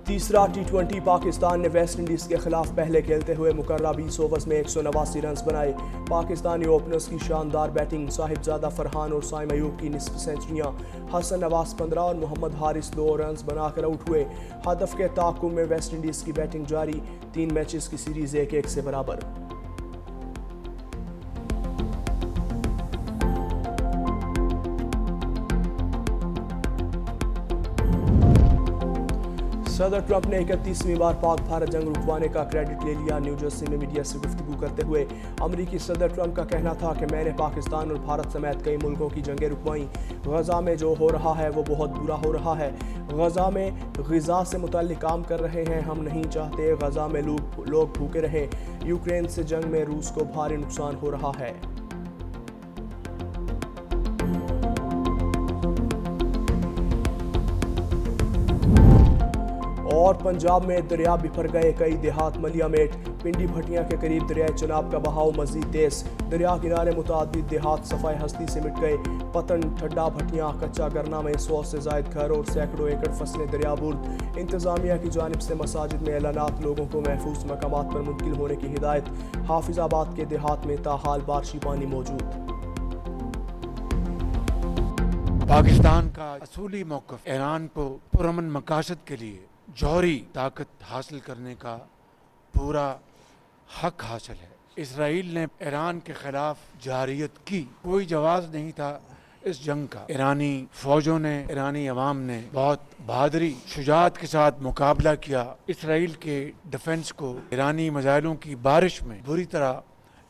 تیسرا ٹی20 پاکستان نے West Indies کے خلاف پہلے کھیلتے ہوئے مقررہ 20 اوورز میں 189 رنز بنائے۔ پاکستانی اوپنرز کی شاندار بیٹنگ، صاحبزادہ فرحان اور سائم ایوب کی نصف سنچریاں، حسن نواز 15 اور محمد حارث 2 رنز بنا کر آؤٹ ہوئے۔ ہدف کے تعاقب میں ویسٹ انڈیز کی بیٹنگ جاری، 3 میچز کی سیریز 1-1 سے برابر۔ صدر ٹرمپ نے 31ویں بار پاک بھارت جنگ رکوانے کا کریڈٹ لے لیا۔ نیو جرسی میں میڈیا سے گفتگو کرتے ہوئے امریکی صدر ٹرمپ کا کہنا تھا کہ میں نے پاکستان اور بھارت سمیت کئی ملکوں کی جنگیں رکوائیں۔ غزہ میں جو ہو رہا ہے وہ بہت برا ہو رہا ہے۔ غزہ میں غذا سے متعلق کام کر رہے ہیں، ہم نہیں چاہتے غزہ میں لوگ بھوکے رہیں۔ یوکرین سے جنگ میں روس کو بھاری نقصان ہو رہا ہے۔ اور پنجاب میں دریا بکھر گئے، کئی دیہات ملیا میٹ۔ پنڈی بھٹیاں کے قریب دریائے چناب کا بہاؤ مزید تیز، دریا کنارے متعدد دیہات صفائی ہستی سے مٹ گئے۔ پتن، ٹھڈا بھٹیاں، کچا گرنا میں 100 سے زائد گھر اور سینکڑوں ایکڑ فصلیں دریا برد۔ انتظامیہ کی جانب سے مساجد میں اعلانات، لوگوں کو محفوظ مقامات پر منتقل ہونے کی ہدایت۔ حافظ آباد کے دیہات میں تاحال بارشی پانی موجود۔ پاکستان کا اصولی موقف ایران کو پرامن مقاصد کے لیے جوہری طاقت حاصل کرنے کا پورا حق حاصل ہے۔ اسرائیل نے ایران کے خلاف جارحیت کی، کوئی جواز نہیں تھا اس جنگ کا۔ ایرانی فوجوں نے، ایرانی عوام نے بہت بہادری، شجاعت کے ساتھ مقابلہ کیا۔ اسرائیل کے ڈیفنس کو ایرانی میزائلوں کی بارش میں بری طرح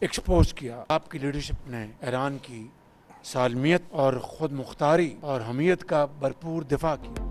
ایکسپوز کیا۔ آپ کی لیڈرشپ نے ایران کی سالمیت اور خود مختاری اور حمیت کا بھرپور دفاع کیا۔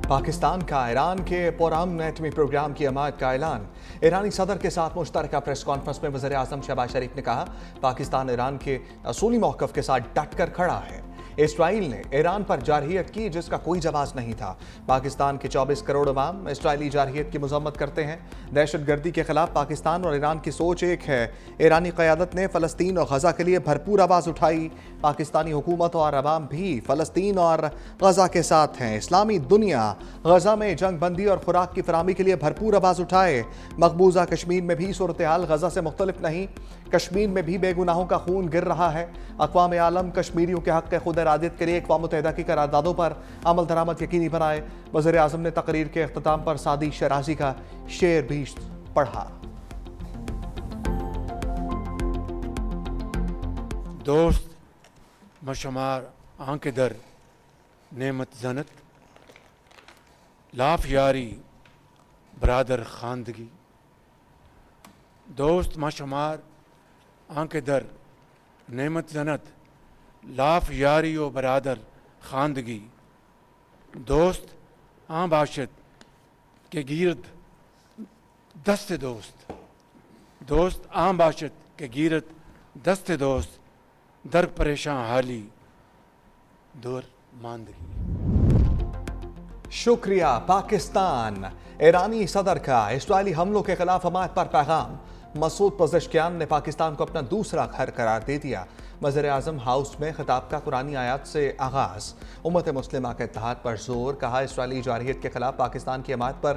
پاکستان کا ایران کے پرامن ایٹمی پروگرام کی حمایت کا اعلان۔ ایرانی صدر کے ساتھ مشترکہ پریس کانفرنس میں وزیر اعظم شہباز شریف نے کہا، پاکستان ایران کے اصولی موقف کے ساتھ ڈٹ کر کھڑا ہے۔ اسرائیل نے ایران پر جارحیت کی جس کا کوئی جواز نہیں تھا۔ پاکستان کے 24 کروڑ عوام اسرائیلی جارحیت کی مذمت کرتے ہیں۔ دہشت گردی کے خلاف پاکستان اور ایران کی سوچ ایک ہے۔ ایرانی قیادت نے فلسطین اور غزہ کے لیے بھرپور آواز اٹھائی۔ پاکستانی حکومت اور عوام بھی فلسطین اور غزہ کے ساتھ ہیں۔ اسلامی دنیا غزہ میں جنگ بندی اور خوراک کی فراہمی کے لیے بھرپور آواز اٹھائے۔ مقبوضہ کشمیر میں بھی صورتحال غزہ سے مختلف نہیں، کشمیر میں بھی بے گناہوں کا خون گر رہا ہے۔ اقوام عالم کشمیریوں کے حق خود ارادیت کے لیے اقوام متحدہ کی قراردادوں پر عمل درآمد یقینی بنائے۔ وزیر اعظم نے تقریر کے اختتام پر سعدی شیرازی کا شعر بھی پڑھا۔ دوست مشمار آنکھ در نعمت زنت، لاف یاری برادر خواندگی۔ دوست مشمار آنکھ در نعمت زنت، لاف یاری و برادر خواندگی۔ دوست آن باشد کہ گیرد دست دوست، دوست آن باشد کہ گیرد دست دوست، در پریشان حالی دور ماندگی۔ شکریہ پاکستان۔ ایرانی صدر کا اسرائیلی حملوں کے خلاف حمایت پر پیغام۔ مسعود پزشکیان نے پاکستان کو اپنا دوسرا گھر قرار دے دیا۔ وزیر اعظم ہاؤس میں خطاب کا قرآنی آیات سے آغاز۔ امت مسلمہ کے اتحاد پر زور، کہا اسرائیلی جارحیت کے خلاف پاکستان کی حمایت پر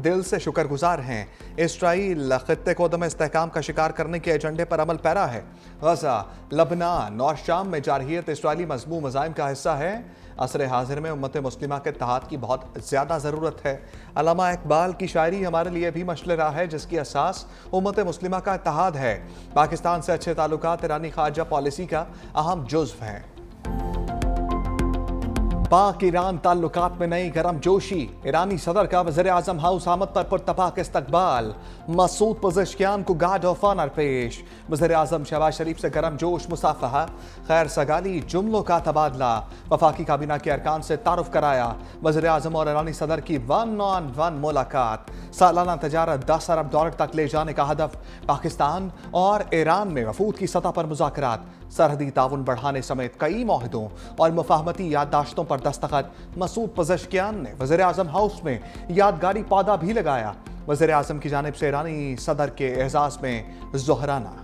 دل سے شکر گزار ہیں۔ اسرائیل خطے کو عدم استحکام کا شکار کرنے کے ایجنڈے پر عمل پیرا ہے۔ غزہ، لبنان اور شام میں جارحیت اسرائیلی مذموم مزاحم کا حصہ ہے۔ عصر حاضر میں امت مسلمہ کے اتحاد کی بہت زیادہ ضرورت ہے۔ علامہ اقبال کی شاعری ہمارے لیے بھی مشعل راہ ہے جس کی اساس امت مسلمہ کا اتحاد ہے۔ پاکستان سے اچھے تعلقات ایرانی خارجہ پالیسی کا اہم جزو ہیں۔ پاک ایران تعلقات میں نئی گرم جوشی، ایرانی صدر کا وزیر اعظم ہاؤس آمد پر پرتپاک استقبال۔ مسعود پزشکیان کو گارڈ آف آنر پیش، وزیر اعظم شہباز شریف سے گرم جوش مصافحہ، خیر سگالی، جملوں کا تبادلہ، وفاقی کابینہ کے ارکان سے تعارف کرایا۔ وزیر اعظم اور ایرانی صدر کی 1-on-1 ملاقات، سالانہ تجارت 10 ارب ڈالر تک لے جانے کا ہدف۔ پاکستان اور ایران میں وفود کی سطح پر مذاکرات، سرحدی تعاون بڑھانے سمیت کئی معاہدوں اور مفاہمتی یادداشتوں پر دستخط۔ مسعود پزشکیان نے وزیر اعظم ہاؤس میں یادگاری پودا بھی لگایا۔ وزیر اعظم کی جانب سے ایرانی صدر کے اعزاز میں ظہرانہ۔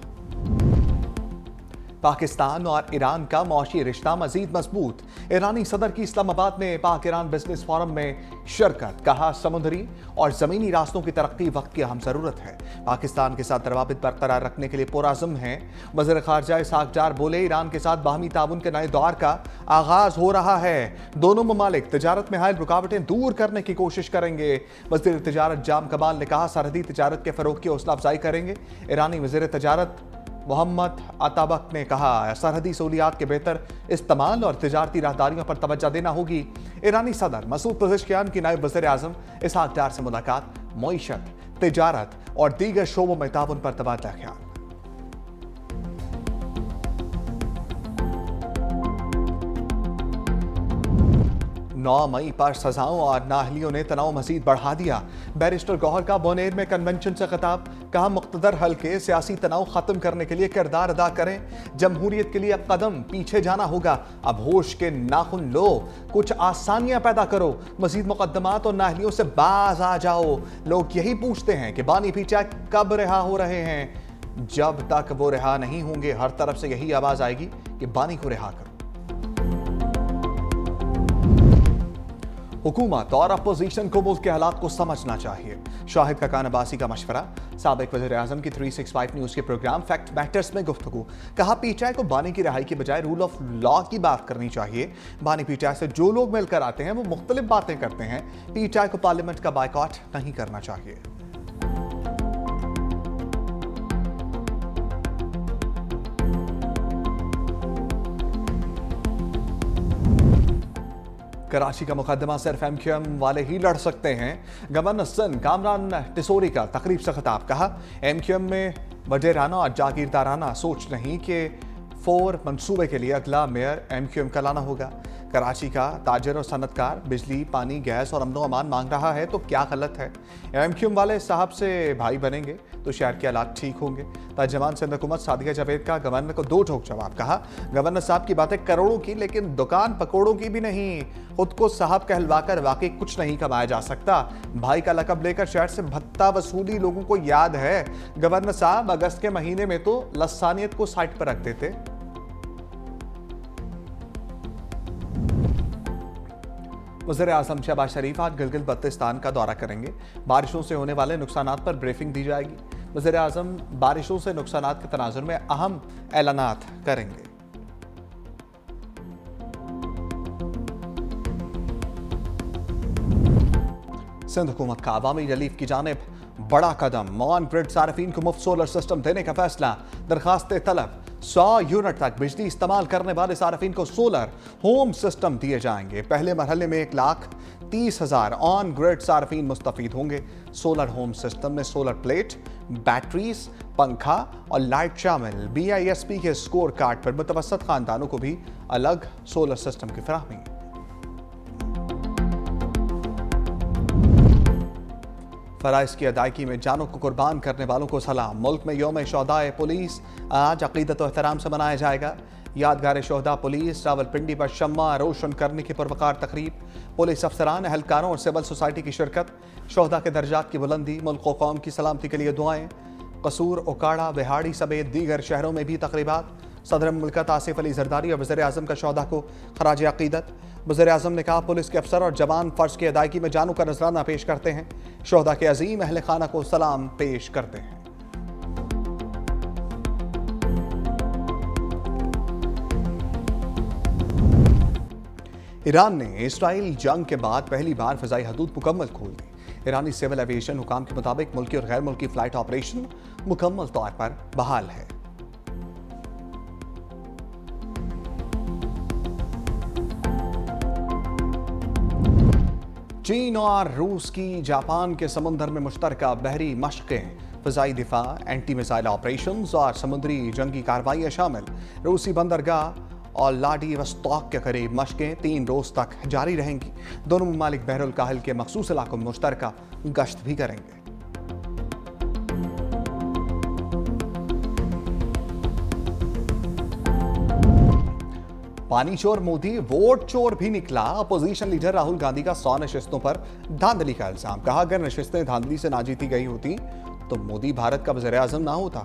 पाकिस्तान और ईरान का मौशी रिश्ता मजीद मजबूत। ईरानी सदर की इस्लामाबाद में पाक ईरान बिजनेस फोरम में शिरकत। कहा, समुद्री और जमीनी रास्तों की तरक्की वक्त की अहम जरूरत है। पाकिस्तान के साथ रवाबित बरकरार रखने के लिए पुरअज़्म है। वज़ीर ख़ारजा इसहाक डार बोले, ईरान के साथ बाहमी ताउन के नए दौर का आगाज हो रहा है। दोनों ममालिक तिजारत में हायल रुकावटें दूर करने की कोशिश करेंगे। वज़ीर तिजारत जाम कमाल ने कहा, सरहदी तिजारत के फरोग की हौसला अफजाई करेंगे। ईरानी वज़ीर तिजारत मोहम्मद अताबक ने कहा, सरहदी सहूलियात के बेहतर इस्तेमाल और तिजारती राहदारियों पर तवज्जो देना होगी। ईरानी सदर मसूद पज़ेश्कियान की नायब वज़ीर आज़म इसहाक डार से मुलाकात। मईशत, तिजारत और दीगर शोबों में ताउन पर तबादला ख्याल। 9 मई पर सजाओं और नाअहलियों ने तनाव मजीद बढ़ा दिया। बैरिस्टर गौहर का बोनेर में कन्वेंशन से खिताब। कहा, मुख्तदर हल्के सियासी तनाव खत्म करने के लिए किरदार अदा करें। जमहूरियत के लिए कदम पीछे जाना होगा। अब होश के नाखुन लो, कुछ आसानियां पैदा करो। मजीद मुकदमात और नाअहलियों से बाज आ जाओ। लोग यही पूछते हैं कि बानी पीचा कब रिहा हो रहे हैं। जब तक वो रिहा नहीं होंगे, हर तरफ से यही आवाज आएगी कि बानी को रिहा करो। हुकूमत और अपोजिशन को मुल्क के हालात को समझना चाहिए। शाहिद खकान अब्बासी का मशवरा। साबिक वज़ीर आज़म की 365 न्यूज़ के प्रोग्राम फैक्ट मैटर्स में गुफ्तगू। कहा, पीटीआई को बानी की रिहाई की बजाय रूल ऑफ लॉ की बात करनी चाहिए। बानी पीटीआई से जो लोग मिलकर आते हैं वो मुख्तलिफ बातें करते हैं। पीटीआई को पार्लियामेंट का बायकॉट नहीं करना चाहिए। कराची का मुकदमा सिर्फ एमक्यूएम वाले ही लड़ सकते हैं। गवर्नर सिंध कामरान टिसोरी का तकरीब से खिताब। कहा, एमक्यूएम में वडेराना और जागीरदाराना सोच नहीं कि 4 मंसूबे के लिए अगला मेयर एमक्यूएम का लाना होगा। कराची का ताजर और सनतकार बिजली, पानी, गैस और अमनो अमान मांग रहा है तो क्या गलत है। एमक्यूएम वाले साहब से भाई बनेंगे तो शहर के हालात ठीक होंगे। तर्जमान सिंध हुकूमत सादिया जावेद का गवर्नर को 2 ठोक जवाब। कहा, गवर्नर साहब की बातें करोड़ों की, लेकिन दुकान पकौड़ों की भी नहीं। खुद को साहब कहलवाकर वाकई कुछ नहीं कमाया जा सकता। भाई का लकब लेकर शहर से भत्ता वसूली लोगों को याद है। गवर्नर साहब अगस्त के महीने में तो लसानियत को साइड पर रख देते। वज़ीर आज़म शहबाज शरीफ आज गिलगित बल्तिस्तान का दौरा करेंगे। बारिशों से होने वाले नुकसानात पर ब्रीफिंग दी जाएगी। वज़ीर आज़म बारिशों से नुकसानात के तनाजुर में अहम ऐलानात करेंगे। सिंध हुकूमत का अवामी रिलीफ की जानिब बड़ा कदम। ऑन ग्रिड सार्फिन को मुफ्त सोलर सिस्टम देने का फैसला। दरखास्त तलब। 100 यूनिट तक बिजली इस्तेमाल करने वाले सार्फिन को सोलर होम सिस्टम दिए जाएंगे। पहले मरहले में 1,30,000 ऑन ग्रिड सार्फिन मुस्तफीद होंगे। सोलर होम सिस्टम में सोलर प्लेट, बैटरीज, पंखा और लाइट शामिल। BISP के स्कोर कार्ड पर मुतवसत खानदानों को भी अलग सोलर सिस्टम की फराहमी। फराइज की अदायगी में जानों को कुर्बान करने वालों को सलाम। मुल्क में यौम शोहदाए पुलिस आज अकीदत और एहतराम से मनाया जाएगा। यादगार शोहदा पुलिस रावलपिंडी पर शम्मा रोशन करने की पुरवकार तकरीब। पुलिस अफसरान, अहलकारों और सिविल सोसाइटी की शिरकत। शोहदा के दर्जात की बुलंदी, मुल्क व कौम की सलामती के लिए दुआएं। कसूर, ओकाड़ा, बिहाड़ी समेत दीगर शहरों में भी तकरीबात। सदर मुल्कत आसिफ अली जरदारी और वज़ीर आज़म का शोहदा को खराज अकीदत। वज़ीर आज़म ने कहा, पुलिस के अफसर और जवान फ़र्ज की अदायगी में जानों का नजराना पेश करते हैं। शोहदा के अजीम अहल खाना को सलाम पेश करते हैं। ईरान ने इसराइल जंग के बाद पहली बार फ़ज़ाई हदूद मुकम्मल खोल दी। ईरानी सिविल एविएशन हुकाम के मुताबिक मुल्की और गैर मुल्की फ़्लाइट ऑपरेशन मुकम्मल तौर पर बहाल है। चीन और रूस की जापान के समुंदर में मुश्तरका बहरी मशक़ें, फ़ज़ाई दिफा, एंटी मिसाइल ऑपरेशंस और समुद्री जंगी कार्रवाइयाँ शामिल। रूसी बंदरगाह और व्लादिवोस्तोक के करीब मशक़ें 3 रोज़ तक जारी रहेंगी। दोनों ममालिक बहरुल काहिल के मखसूस इलाकों में मुश्तरका गश्त भी करेंगे। पानी चोर मोदी वोट चोर भी निकला। अपोजिशन लीडर राहुल गांधी का 100 नशिस्तों पर धांधली का इल्जाम। कहा, अगर नशिस्तें धांधली से ना जीती गई होती तो मोदी भारत का वज़ीर आज़म ना होता।